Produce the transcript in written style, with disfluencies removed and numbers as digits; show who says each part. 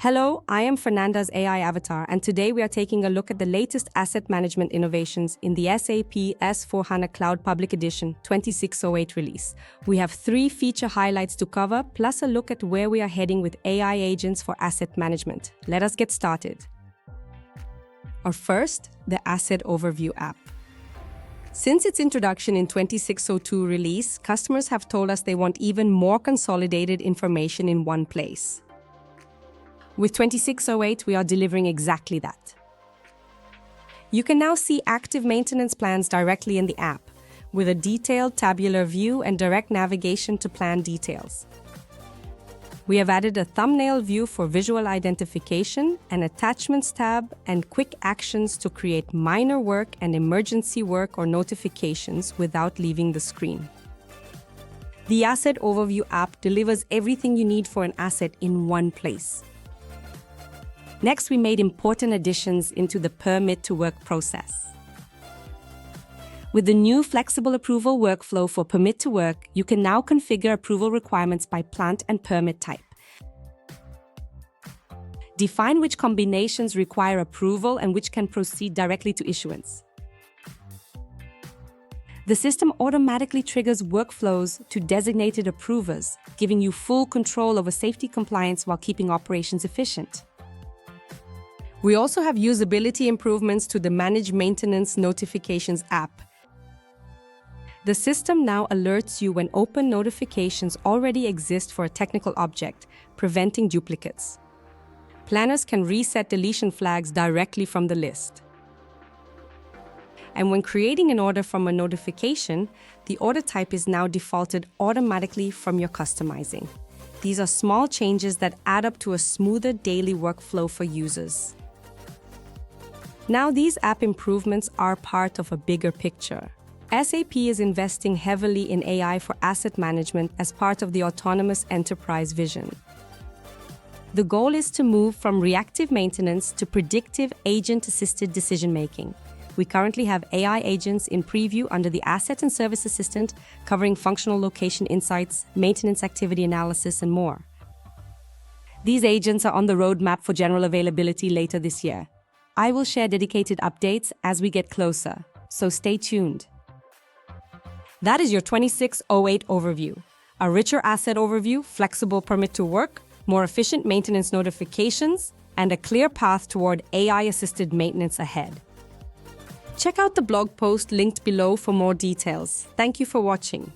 Speaker 1: Hello, I am Fernanda's AI avatar, and today we are taking a look at the latest asset management innovations in the SAP S/4HANA Cloud Public Edition 2608 release. We have 3 feature highlights to cover, plus a look at where we are heading with AI agents for asset management. Let us get started. Our first, the Asset Overview app. Since its introduction in 2602 release, customers have told us they want even more consolidated information in one place. With 2608, we are delivering exactly that. You can now see active maintenance plans directly in the app, with a detailed tabular view and direct navigation to plan details. We have added a thumbnail view for visual identification, an attachments tab, and quick actions to create minor work and emergency work or notifications without leaving the screen. The Asset Overview app delivers everything you need for an asset in one place. Next, we made important additions into the permit to work process. With the new flexible approval workflow for permit to work, you can now configure approval requirements by plant and permit type. Define which combinations require approval and which can proceed directly to issuance. The system automatically triggers workflows to designated approvers, giving you full control over safety compliance while keeping operations efficient. We also have usability improvements to the Manage Maintenance Notifications app. The system now alerts you when open notifications already exist for a technical object, preventing duplicates. Planners can reset deletion flags directly from the list. And when creating an order from a notification, the order type is now defaulted automatically from your customizing. These are small changes that add up to a smoother daily workflow for users. Now, these app improvements are part of a bigger picture. SAP is investing heavily in AI for asset management as part of the autonomous enterprise vision. The goal is to move from reactive maintenance to predictive agent-assisted decision-making. We currently have AI agents in preview under the Asset and Service Assistant, covering functional location insights, maintenance activity analysis, and more. These agents are on the roadmap for general availability later this year. I will share dedicated updates as we get closer, so stay tuned. That is your 2608 overview. A richer asset overview, flexible permit to work, more efficient maintenance notifications, and a clear path toward AI-assisted maintenance ahead. Check out the blog post linked below for more details. Thank you for watching.